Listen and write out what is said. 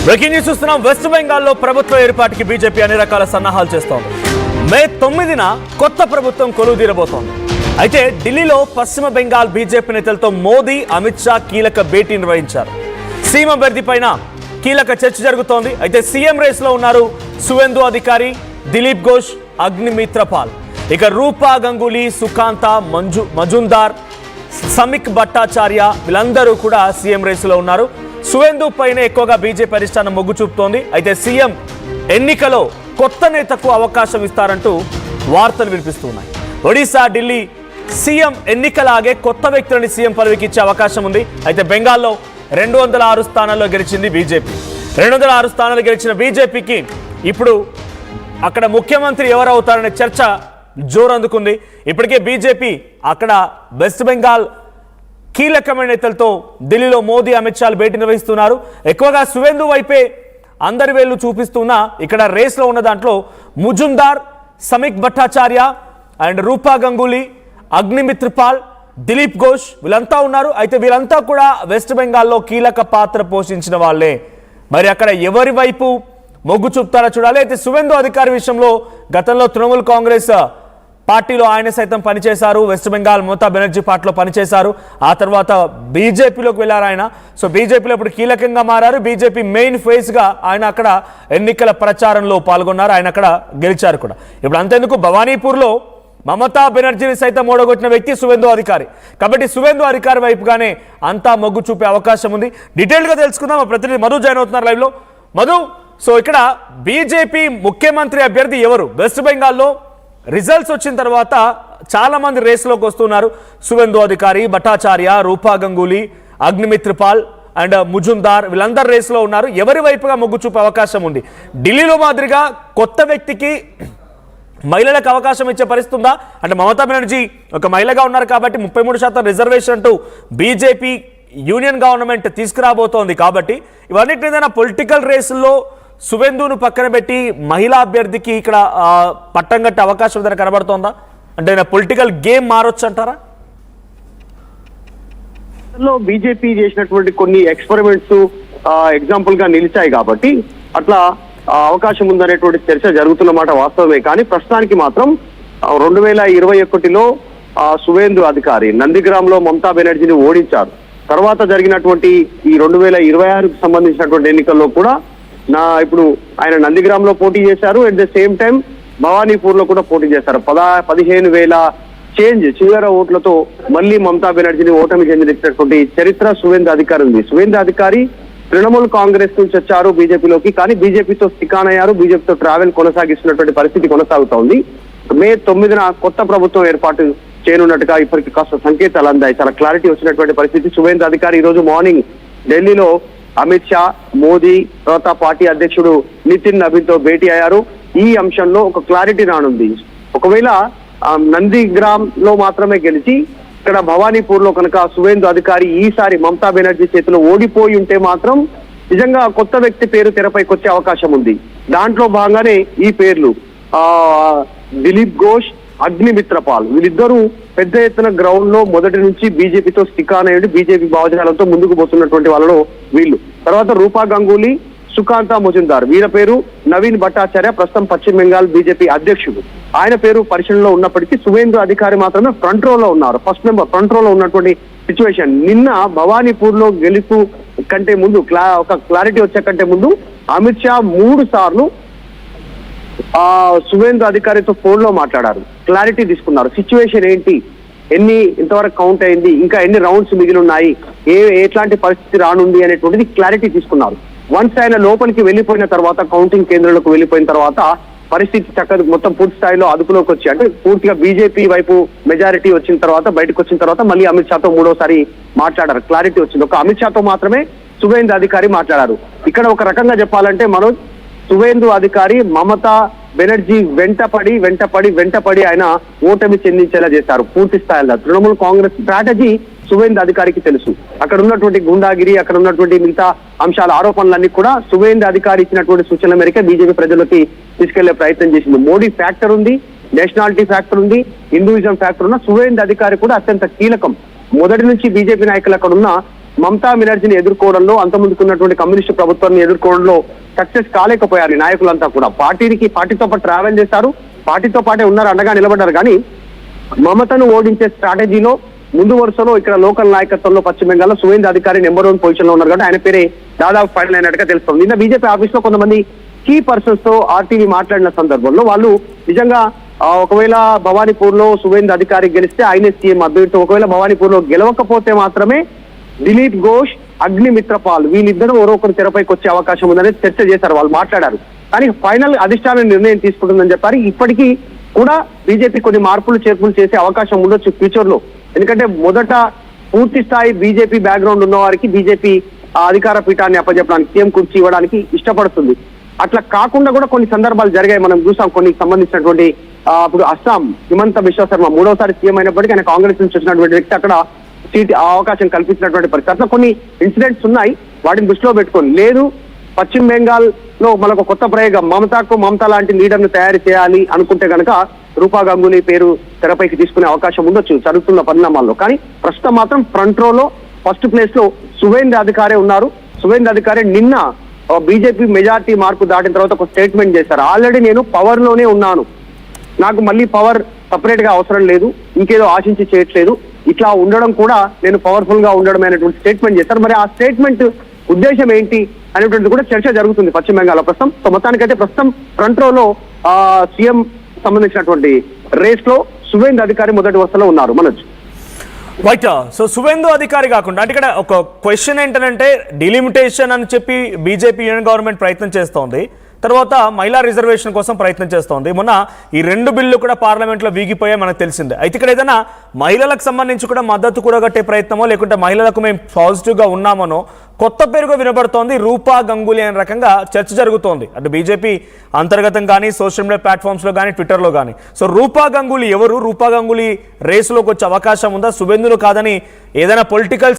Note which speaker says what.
Speaker 1: Breaking news చూస్తున్నాం. West బెంగాల్లో ప్రభుత్వ ఏర్పాటుకి బీజేపీ అన్ని రకాల సన్నాహాలు చేస్తోంది. మే 9న కొత్త ప్రభుత్వం కొలువుదీరబోతోంది. అయితే ఢిల్లీలో పశ్చిమ బెంగాల్ బీజేపీ నేతలతో మోదీ, అమిత్ షా కీలక భేటీ నిర్వహించారు. సీఎం అభ్యర్థి పైన కీలక చర్చ జరుగుతోంది. అయితే సీఎం రేస్ లో ఉన్నారు సువేందు అధికారి, దిలీప్ ఘోష్, అగ్నిమిత్ర పాల్. ఇక రూపా గంగూలీ, సుకాంత మజుందార్, సమీక్ భట్టాచార్య వీళ్ళందరూ కూడా సీఎం రేసులో ఉన్నారు. సువేందు పైన ఎక్కువగా బీజేపీ అధిష్టానం మొగ్గు చూపుతోంది. అయితే సీఎం ఎన్నికలో కొత్త నేతకు అవకాశం ఇస్తారంటూ వార్తలు వినిపిస్తున్నాయి. ఒడిశా, ఢిల్లీ సీఎం ఎన్నికలాగే కొత్త వ్యక్తులని సీఎం పదవికి ఇచ్చే అవకాశం ఉంది. అయితే బెంగాల్లో 206 స్థానాల్లో గెలిచింది బీజేపీ. 206 స్థానాలు గెలిచిన బీజేపీకి ఇప్పుడు అక్కడ ముఖ్యమంత్రి ఎవరు అవుతారనే చర్చ జోరందుకుంది. ఇప్పటికే బీజేపీ అక్కడ వెస్ట్ బెంగాల్ కీలకమైన నేతలతో ఢిల్లీలో మోదీ, అమిత్ షా భేటీ నిర్వహిస్తున్నారు. ఎక్కువగా సువేందు వైపే అందరి వేళ్లు చూపిస్తున్నా ఇక్కడ రేస్లో ఉన్న దాంట్లో మజుందార్, సమీక్ భట్టాచార్య అండ్ రూపా గంగూలీ, అగ్నిమిత్ర పాల్, దిలీప్ ఘోష్ వీళ్ళంతా ఉన్నారు. అయితే వీళ్ళంతా కూడా వెస్ట్ బెంగాల్లో కీలక పాత్ర పోషించిన వాళ్ళే. మరి అక్కడ ఎవరి వైపు మొగ్గు చూపుతారో చూడాలి. అయితే సువేందు అధికారి విషయంలో గతంలో తృణమూల్ కాంగ్రెస్ పార్టీలో ఆయన సైతం పనిచేశారు. వెస్ట్ బెంగాల్ మమతా బెనర్జీ పార్టీలో పనిచేశారు. ఆ తర్వాత బీజేపీలోకి వెళ్ళారు ఆయన. సో బీజేపీలో ఇప్పుడు కీలకంగా మారారు. బీజేపీ మెయిన్ ఫేస్గా ఆయన అక్కడ ఎన్నికల ప్రచారంలో పాల్గొన్నారు. ఆయన అక్కడ గెలిచారు కూడా. ఇప్పుడు అంతేందుకు భవానీపూర్లో మమతా బెనర్జీని సైతం ఓడగొట్టిన వ్యక్తి సువేందు అధికారి. కాబట్టి సువేందు అధికారి వైపుగానే అంతా మొగ్గు చూపే అవకాశం ఉంది. డీటెయిల్గా తెలుసుకుందాం. మా ప్రతినిధి మధు జాయిన్ అవుతున్నారు లైవ్లో. మధు, సో ఇక్కడ బీజేపీ ముఖ్యమంత్రి అభ్యర్థి ఎవరు? వెస్ట్ బెంగాల్లో రిజల్ట్స్ వచ్చిన తర్వాత చాలా మంది రేసులోకి వస్తున్నారు. సువేందు అధికారి, భట్టాచార్య, రూపా గంగూలీ, అగ్నిమిత్ర పాల్ అండ్ మజుందార్ వీళ్ళందరూ రేసులో ఉన్నారు. ఎవరి వైపుగా మొగ్గు చూపే అవకాశం ఉంది? ఢిల్లీలో మాదిరిగా కొత్త వ్యక్తికి మహిళలకు అవకాశం ఇచ్చే పరిస్థితి ఉందా? అంటే మమతా బెనర్జీ ఒక మహిళగా ఉన్నారు కాబట్టి 33% రిజర్వేషన్ అంటూ బీజేపీ యూనియన్ గవర్నమెంట్ తీసుకురాబోతోంది. కాబట్టి ఇవన్నిటి ఏదైనా పొలిటికల్ రేసుల్లో సువేందును పక్కన పెట్టి మహిళా అభ్యర్థికి ఇక్కడ పట్టం కట్టే అవకాశం ఏదైనా కనబడుతోందా? అంటే పొలిటికల్ గేమ్ మారొచ్చు అంటారా?
Speaker 2: బీజేపీ చేసినటువంటి కొన్ని ఎక్స్పెరిమెంట్స్ ఎగ్జాంపుల్ గా నిలిచాయి కాబట్టి అట్లా అవకాశం ఉందనేటువంటి చర్చ జరుగుతున్నమాట వాస్తవమే. కానీ ప్రస్తుతానికి మాత్రం 2021లో సువేందు అధికారి నందిగ్రామ్ లో మమతా బెనర్జీని ఓడించారు. తర్వాత జరిగినటువంటి ఈ 2026కు సంబంధించినటువంటి ఎన్నికల్లో కూడా ఇప్పుడు ఆయన నందిగ్రామ్ లో పోటీ చేశారు. At the same time Bhawanipur లో కూడా పోటీ చేశారు. 15,000 చేంజ్ చిల్లర ఓట్లతో మళ్ళీ మమతా బెనర్జీని ఓటమి చెందినటువంటి చరిత్ర సువేందు అధికారి ఉంది. సువేందు అధికారి తృణమూల్ కాంగ్రెస్ నుంచి వచ్చారు బీజేపీలోకి. కానీ బీజేపీతో స్టికాన్ అయ్యారు. బీజేపీతో ట్రావెల్ కొనసాగిస్తున్నటువంటి పరిస్థితి కొనసాగుతోంది. మే 9న కొత్త ప్రభుత్వం ఏర్పాటు చేయనున్నట్టుగా ఇప్పటికి కాస్త సంకేతాలు అందాయి. చాలా క్లారిటీ వచ్చినటువంటి పరిస్థితి. సువేందు అధికారి ఈ రోజు మార్నింగ్ ఢిల్లీలో అమిత్ షా, మోదీ, తర్వాత పార్టీ అధ్యక్షుడు నితిన్ నబీన్ తో భేటీ అయ్యారు. ఈ అంశంలో ఒక క్లారిటీ రానుంది. ఒకవేళ నందిగ్రామ్ లో మాత్రమే గెలిచి ఇక్కడ భవానీపూర్ లో కనుక సువేందు అధికారి ఈసారి మమతా బెనర్జీ చేతిలో ఓడిపోయి ఉంటే మాత్రం నిజంగా కొత్త వ్యక్తి పేరు తెరపైకి వచ్చే అవకాశం ఉంది. దాంట్లో భాగంగానే ఈ పేర్లు దిలీప్ ఘోష్, అగ్నిమిత్ర పాల్ వీళ్ళిద్దరూ పెద్ద ఎత్తున గ్రౌండ్ లో మొదటి నుంచి బీజేపీతో స్టికాన్ అయ్యి బీజేపీ భావజాలంతో ముందుకు పోతున్నటువంటి వాళ్ళలో వీళ్ళు. తర్వాత రూపా గంగూలీ, సుకాంత మజుందార్ వీళ్ళ పేరు నవీన్ భట్టాచార్య ప్రస్తుతం పశ్చిమ బెంగాల్ బీజేపీ అధ్యక్షుడు. ఆయన పేరు పరిశీలనలో ఉన్నప్పటికీ సువేందు అధికారి మాత్రమే ఫ్రంట్ రో లో ఉన్నారు. ఫస్ట్ నెంబర్ ఫ్రంట్ రో లో ఉన్నటువంటి సిచ్యువేషన్. నిన్న భవానీపూర్ లో గెలుపు కంటే ముందు ఒక క్లారిటీ వచ్చే కంటే ముందు అమిత్ షా 3 సార్లు సువేందు అధికారితో ఫోన్ లో మాట్లాడారు. క్లారిటీ తీసుకున్నారు. సిచ్యువేషన్ ఏంటి, ఇంతవరకు కౌంట్ అయింది, ఇంకా ఎన్ని రౌండ్స్ మిగిలి ఉన్నాయి, ఎట్లాంటి పరిస్థితి రానుంది అనేటువంటిది క్లారిటీ తీసుకున్నారు. వన్స్ ఆయన లోపలికి వెళ్ళిపోయిన తర్వాత, కౌంటింగ్ కేంద్రాలకు వెళ్ళిపోయిన తర్వాత పరిస్థితి చక్కగా మొత్తం పూర్తి స్థాయిలో అదుపులోకి వచ్చి అంటే పూర్తిగా బీజేపీ వైపు మెజారిటీ వచ్చిన తర్వాత బయటకు వచ్చిన తర్వాత మళ్ళీ అమిత్ షాతో 3వసారి మాట్లాడారు. క్లారిటీ వచ్చింది. ఒక అమిత్ షాతో మాత్రమే సువేందు అధికారి మాట్లాడారు. ఇక్కడ ఒక రకంగా చెప్పాలంటే మనోజ్, సువేందు అధికారి మమతా బెనర్జీ వెంటపడి ఆయన ఓటమి చెందించేలా చేశారు పూర్తి స్థాయిలో. తృణమూల్ కాంగ్రెస్ స్ట్రాటజీ సువేందు అధికారికి తెలుసు. అక్కడ ఉన్నటువంటి గుండాగిరి, అక్కడ ఉన్నటువంటి మిగతా అంశాల ఆరోపణలన్నీ కూడా సువేందు అధికారి ఇచ్చినటువంటి సూచనల మేరకే బీజేపీ ప్రజలకి తీసుకెళ్లే ప్రయత్నం చేసింది. మోడీ ఫ్యాక్టర్ ఉంది, నేషనాలిటీ ఫ్యాక్టర్ ఉంది, హిందూయిజం ఫ్యాక్టర్ ఉన్న సువేందు అధికారి కూడా అత్యంత కీలకం. మొదటి నుంచి బీజేపీ నాయకులు అక్కడ ఉన్న మమతా బెనర్జీని ఎదుర్కోవడంలో అంతమందుకున్నటువంటి కమ్యూనిస్టు ప్రభుత్వాన్ని ఎదుర్కోవడంలో సక్సెస్ కాలేకపోయారు ఈ నాయకులంతా కూడా. పార్టీతో పాటు ట్రావెల్ చేశారు, పార్టీతో పాటే ఉన్నారు, అండగా నిలబడ్డారు. కానీ మమతను ఓడించే స్ట్రాటజీలో ముందు వరుసలో ఇక్కడ లోకల్ నాయకత్వంలో పశ్చిమ బెంగాల్లో సువేంద్ర అధికారి నెంబర్ 1 పొజిషన్ లో ఉన్నారు. కాబట్టి ఆయన పేరే దాదాపు ఫైనల్ అయినట్టుగా తెలుస్తుంది. నిన్న బీజేపీ ఆఫీస్ లో కొంతమంది కీ పర్సన్స్ తో ఆర్టీవీ మాట్లాడిన సందర్భంలో వాళ్ళు నిజంగా ఒకవేళ భవానీపూర్ లో సువేంద్ర అధికారి గెలిస్తే ఆయనే సీఎం అభ్యర్థి, ఒకవేళ భవానీపూర్ లో గెలవకపోతే మాత్రమే దిలీప్ ఘోష్, అగ్నిమిత్రపాల్ వీళ్ళిద్దరూ ఒకరు తెరపైకి వచ్చే అవకాశం ఉందనేది చర్చ చేశారు, వాళ్ళు మాట్లాడారు. కానీ ఫైనల్ అధిష్టానం నిర్ణయం తీసుకుంటుందని చెప్పారు. ఇప్పటికీ కూడా బీజేపీ కొన్ని మార్పులు చేర్పులు చేసే అవకాశం ఉండొచ్చు ఫ్యూచర్ లో. ఎందుకంటే మొదట పూర్తి స్థాయి బీజేపీ బ్యాక్గ్రౌండ్ ఉన్న వారికి బీజేపీ అధికార పీఠాన్ని అప్పచెప్పడానికి, సీఎం కుర్చీ ఇవ్వడానికి ఇష్టపడుతుంది. అట్లా కాకుండా కూడా కొన్ని సందర్భాలు జరిగాయి, మనం చూసాం. కొన్ని సంబంధించినటువంటి అప్పుడు అస్సాం హిమంత బిశ్వ శర్మ 3వసారి సీఎం అయినప్పటికీ ఆయన కాంగ్రెస్ నుంచి వచ్చినటువంటి వ్యక్తి అక్కడ సీట్ అవకాశం కల్పించినటువంటి పరిస్థితి. అట్లా కొన్ని ఇన్సిడెంట్స్ ఉన్నాయి, వాటిని దృష్టిలో పెట్టుకొని లేదు పశ్చిమ బెంగాల్ లో మనకు కొత్త ప్రయోగం మమతా లాంటి లీడర్ ను తయారు చేయాలి అనుకుంటే కనుక రూపా గంగూలీ పేరు తెరపైకి తీసుకునే అవకాశం ఉండొచ్చు జరుగుతున్న పరిణామాల్లో. కానీ ప్రస్తుతం మాత్రం ఫ్రంట్ రోలో ఫస్ట్ ప్లేస్ లో సువేంద్ర అధికారే ఉన్నారు. సువేంద్ర అధికారి నిన్న బీజేపీ మెజార్టీ మార్కు దాటిన తర్వాత ఒక స్టేట్మెంట్ చేశారు. ఆల్రెడీ నేను పవర్ లోనే ఉన్నాను, నాకు మళ్ళీ పవర్ సపరేట్ గా అవసరం లేదు, ఇంకేదో ఆశించి చేయట్లేదు, ఇట్లా ఉండడం కూడా నేను పవర్ఫుల్ గా ఉండడం అనేటువంటి స్టేట్మెంట్ చేశారు. మరి ఆ స్టేట్మెంట్ ఉద్దేశం ఏంటి అనేటువంటిది కూడా చర్చ జరుగుతుంది పశ్చిమ బెంగాల్ ప్రస్తుతం. సో మొత్తానికైతే ప్రస్తుతం ఫ్రంట్ రోలో సీఎం సంబంధించినటువంటి రేస్ లో సువేంద్ర అధికారి మొదటి వరుసలో ఉన్నారు. మనోజ్
Speaker 1: రైట్. సో సువేందు అధికారి కాకుండా అంటే ఇక్కడ ఒక క్వశ్చన్ ఏంటంటే డిలిమిటేషన్ అని చెప్పి బీజేపీ యూనియన్ గవర్నమెంట్ ప్రయత్నం చేస్తోంది, తర్వాత మహిళా రిజర్వేషన్ కోసం ప్రయత్నం చేస్తోంది. మొన్న ఈ 2 బిల్లు కూడా పార్లమెంట్లో వీగిపోయాయి మనకు తెలిసిందే. అయితే ఇక్కడ ఏదైనా మహిళలకు సంబంధించి కూడా మద్దతు కూడగట్టే ప్రయత్నమో లేకుంటే మహిళలకు మేము పాజిటివ్గా ఉన్నామనో కొత్త పేరుగా వినబడుతోంది రూపా గంగూలీ అనే రకంగా చర్చ జరుగుతోంది అటు బీజేపీ అంతర్గతం కానీ సోషల్ మీడియా ప్లాట్ఫామ్స్లో కానీ ట్విట్టర్లో కానీ. సో రూపా గంగూలీ ఎవరు? రూపా గంగూలీ రేసులోకి వచ్చే అవకాశం ఉందా? సువేందులు కాదని ఏదైనా పొలిటికల్